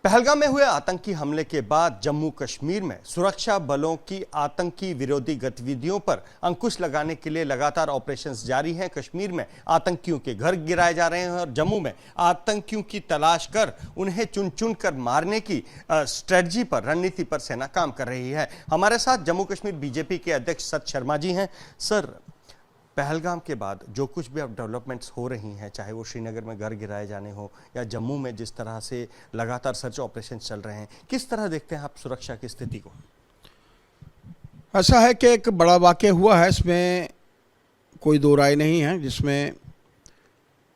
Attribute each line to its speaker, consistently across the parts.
Speaker 1: पहलगाम में हुए आतंकी हमले के बाद जम्मू कश्मीर में सुरक्षा बलों की आतंकी विरोधी गतिविधियों पर अंकुश लगाने के लिए लगातार ऑपरेशंस जारी हैं। कश्मीर में आतंकियों के घर गिराए जा रहे हैं और जम्मू में आतंकियों की तलाश कर उन्हें चुन चुन कर मारने की स्ट्रेटजी पर, रणनीति पर सेना काम कर रही है। हमारे साथ जम्मू कश्मीर बीजेपी के अध्यक्ष सत शर्मा जी हैं। सर, पहलगाम के बाद जो कुछ भी अब डेवलपमेंट्स हो रही हैं, चाहे वो श्रीनगर में घर गिराए जाने हो या जम्मू में जिस तरह से लगातार सर्च ऑपरेशन चल रहे हैं, किस तरह देखते हैं आप सुरक्षा की स्थिति को?
Speaker 2: ऐसा है कि एक बड़ा वाक़या हुआ है, इसमें कोई दो राय नहीं है, जिसमें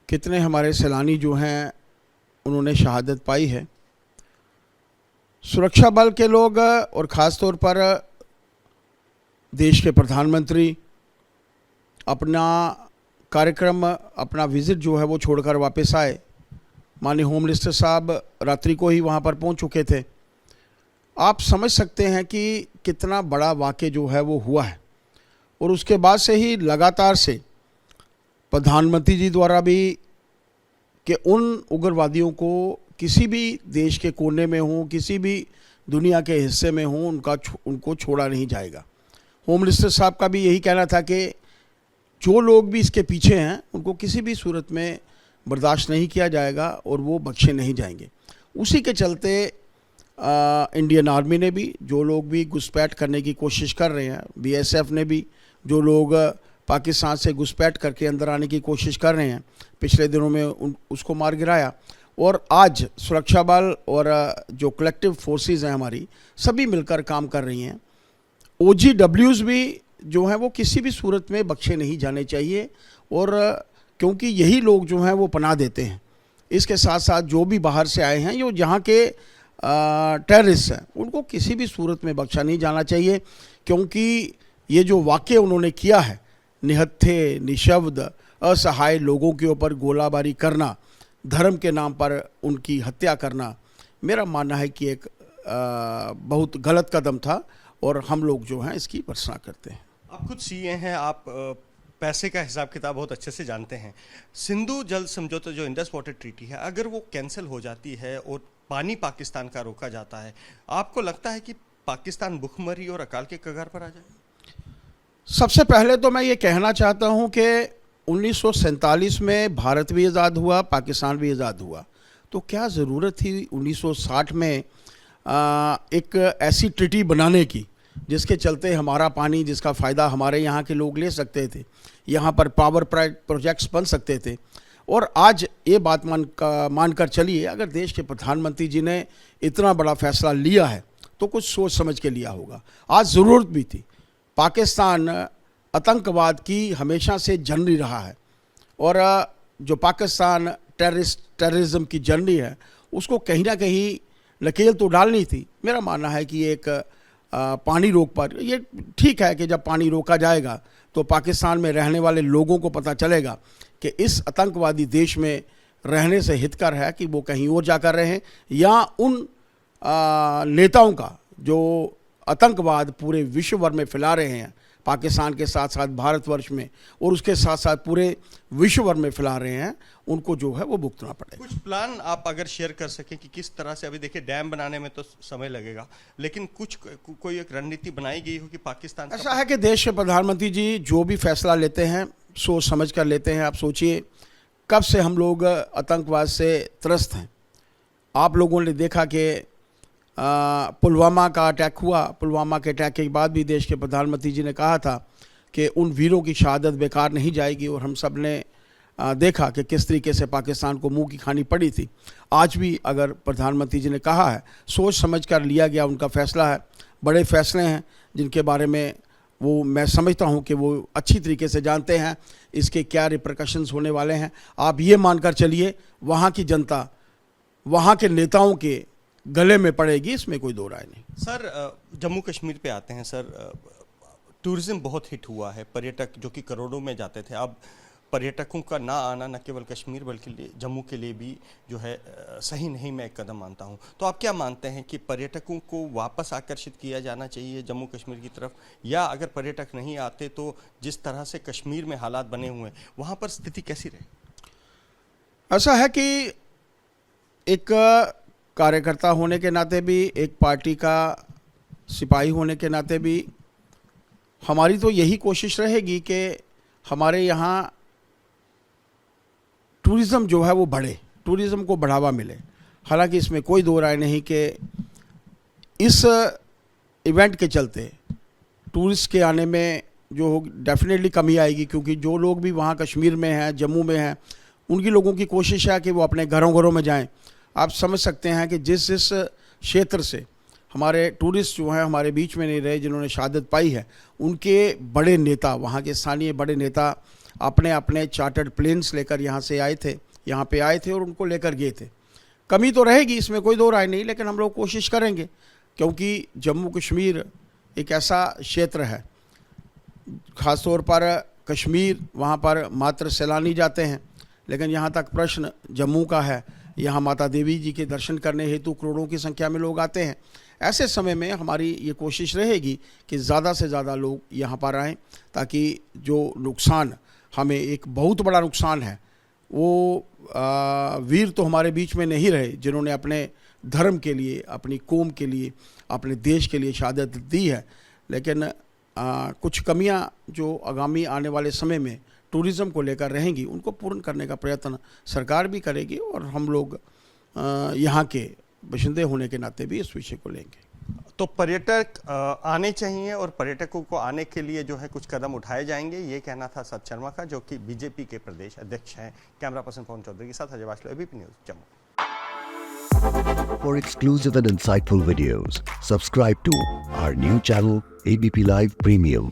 Speaker 2: कितने हमारे सैलानी जो हैं उन्होंने शहादत पाई है। सुरक्षा बल के लोग और ख़ास तौर पर देश के प्रधानमंत्री अपना कार्यक्रम, अपना विज़िट जो है वो छोड़कर वापस आए। माननीय होम मिनिस्टर साहब रात्रि को ही वहाँ पर पहुँच चुके थे। आप समझ सकते हैं कि कितना बड़ा वाक़या जो है वो हुआ है। और उसके बाद से ही लगातार से प्रधानमंत्री जी द्वारा भी कि उन उग्रवादियों को किसी भी देश के कोने में हो, किसी भी दुनिया के हिस्से में हो, उनको छोड़ा नहीं जाएगा। होम मिनिस्टर साहब का भी यही कहना था कि जो लोग भी इसके पीछे हैं उनको किसी भी सूरत में बर्दाश्त नहीं किया जाएगा और वो बख्शे नहीं जाएंगे। उसी के चलते इंडियन आर्मी ने भी, जो लोग भी घुसपैठ करने की कोशिश कर रहे हैं, बीएसएफ ने भी, जो लोग पाकिस्तान से घुसपैठ करके अंदर आने की कोशिश कर रहे हैं, पिछले दिनों में उसको मार गिराया। और आज सुरक्षा बल और जो कलेक्टिव फोर्सेस हैं हमारी, सभी मिलकर काम कर रही हैं। OGWs भी जो हैं वो किसी भी सूरत में बख्शे नहीं जाने चाहिए, और क्योंकि यही लोग जो हैं वो पनाह देते हैं। इसके साथ साथ जो भी बाहर से आए हैं, जो जहाँ के टेररिस्ट हैं, उनको किसी भी सूरत में बख्शा नहीं जाना चाहिए, क्योंकि ये जो वाक़या उन्होंने किया है, निहत्थे, निशब्द, असहाय लोगों के ऊपर गोलाबारी करना, धर्म के नाम पर उनकी हत्या करना, मेरा मानना है कि एक बहुत गलत कदम था और हम लोग जो हैं इसकी भर्त्सना करते हैं।
Speaker 1: आप खुद सीए हैं, आप पैसे का हिसाब किताब बहुत अच्छे से जानते हैं। सिंधु जल समझौता जो इंडस वाटर ट्रीटी है, अगर वो कैंसिल हो जाती है और पानी पाकिस्तान का रोका जाता है, आपको लगता है कि पाकिस्तान भुखमरी और अकाल के कगार पर आ जाए?
Speaker 2: सबसे पहले तो मैं ये कहना चाहता हूँ कि 1947 में भारत भी आज़ाद हुआ, पाकिस्तान भी आज़ाद हुआ, तो क्या ज़रूरत थी 1960 में एक ऐसी ट्रीटी बनाने की जिसके चलते हमारा पानी, जिसका फ़ायदा हमारे यहाँ के लोग ले सकते थे, यहाँ पर पावर प्रोजेक्ट्स बन सकते थे। और आज ये बात मानकर चलिए, अगर देश के प्रधानमंत्री जी ने इतना बड़ा फ़ैसला लिया है तो कुछ सोच समझ के लिया होगा। आज ज़रूरत भी थी। पाकिस्तान आतंकवाद की हमेशा से जर्नी रहा है, और जो पाकिस्तान टेररिज्म की जर्नी है, उसको कहीं ना कहीं नकेल तो डालनी थी। मेरा मानना है कि एक पानी रोक पर, ये ठीक है कि जब पानी रोका जाएगा तो पाकिस्तान में रहने वाले लोगों को पता चलेगा कि इस आतंकवादी देश में रहने से हितकर है कि वो कहीं और जाकर रहें, या उन नेताओं का जो आतंकवाद पूरे विश्व भर में फैला रहे हैं, पाकिस्तान के साथ साथ भारतवर्ष में और उसके साथ साथ पूरे विश्व भर में फैला रहे हैं, उनको जो है वो भुगतना पड़ेगा।
Speaker 1: कुछ प्लान आप अगर शेयर कर सकें कि किस तरह से, अभी देखिए डैम बनाने में तो समय लगेगा, लेकिन कोई एक रणनीति बनाई गई हो कि पाकिस्तान?
Speaker 2: ऐसा है कि देश के प्रधानमंत्री जी जो भी फैसला लेते हैं सोच समझ कर लेते हैं। आप सोचिए, कब से हम लोग आतंकवाद से त्रस्त हैं। आप लोगों ने देखा कि पुलवामा का अटैक हुआ। पुलवामा के अटैक के बाद भी देश के प्रधानमंत्री जी ने कहा था कि उन वीरों की शहादत बेकार नहीं जाएगी, और हम सब ने देखा कि किस तरीके से पाकिस्तान को मुंह की खानी पड़ी थी। आज भी अगर प्रधानमंत्री जी ने कहा है, सोच समझ कर लिया गया उनका फ़ैसला है। बड़े फ़ैसले हैं जिनके बारे में वो, मैं समझता हूँ कि वो अच्छी तरीके से जानते हैं इसके क्या रिपरकशंस होने वाले हैं। आप ये मानकर चलिए, वहाँ की जनता वहाँ के नेताओं के गले में पड़ेगी, इसमें कोई दो राय नहीं।
Speaker 1: सर, जम्मू कश्मीर पे आते हैं। सर, टूरिज्म बहुत हिट हुआ है, पर्यटक जो कि करोड़ों में जाते थे, अब पर्यटकों का ना आना न केवल कश्मीर बल्कि जम्मू के लिए भी जो है सही नहीं, मैं एक कदम मानता हूं। तो आप क्या मानते हैं कि पर्यटकों को वापस आकर्षित किया जाना चाहिए जम्मू कश्मीर की तरफ, या अगर पर्यटक नहीं आते तो जिस तरह से कश्मीर में हालात बने हुए हैं वहाँ पर स्थिति कैसी रहे?
Speaker 2: ऐसा है कि एक कार्यकर्ता होने के नाते भी, एक पार्टी का सिपाही होने के नाते भी हमारी तो यही कोशिश रहेगी कि हमारे यहाँ टूरिज़्म जो है वो बढ़े, टूरिज़्म को बढ़ावा मिले। हालांकि इसमें कोई दो राय नहीं कि इस इवेंट के चलते टूरिस्ट के आने में जो डेफिनेटली कमी आएगी, क्योंकि जो लोग भी वहाँ कश्मीर में हैं, जम्मू में हैं, उनकी लोगों की कोशिश है कि वो अपने घरों में जाएं। आप समझ सकते हैं कि जिस क्षेत्र से हमारे टूरिस्ट जो हैं हमारे बीच में नहीं रहे, जिन्होंने शहादत पाई है, उनके बड़े नेता, वहाँ के स्थानीय बड़े नेता अपने अपने चार्टर्ड प्लेन्स लेकर यहाँ पे आए थे और उनको लेकर गए थे। कमी तो रहेगी, इसमें कोई दो राय नहीं, लेकिन हम लोग कोशिश करेंगे, क्योंकि जम्मू कश्मीर एक ऐसा क्षेत्र है, ख़ास तौर पर कश्मीर, वहाँ पर मात्र सैलानी जाते हैं, लेकिन यहाँ तक प्रश्न जम्मू का है। यहाँ माता देवी जी के दर्शन करने हेतु करोड़ों की संख्या में लोग आते हैं। ऐसे समय में हमारी ये कोशिश रहेगी कि ज़्यादा से ज़्यादा लोग यहाँ पर आएँ, ताकि जो नुकसान, हमें एक बहुत बड़ा नुकसान है, वो वीर तो हमारे बीच में नहीं रहे जिन्होंने अपने धर्म के लिए, अपनी कौम के लिए, अपने देश के लिए शहादत दी है, लेकिन कुछ कमियां जो आगामी आने वाले समय में टूरिज़्म को लेकर रहेंगी, उनको पूर्ण करने का प्रयत्न सरकार भी करेगी और हम लोग यहाँ के बशिंदे होने के नाते भी इस विषय को लेंगे।
Speaker 1: तो पर्यटक आने चाहिए और पर्यटकों को आने के लिए जो है कुछ कदम उठाए जाएंगे, ये कहना था सत शर्मा का, जो कि बीजेपी के प्रदेश अध्यक्ष हैं। कैमरा पर्सन पवन चौधरी के साथ Ajay Vaslo, ABP news, Jammu.
Speaker 3: For exclusive and insightful videos, subscribe to our new channel ABP Live Premium.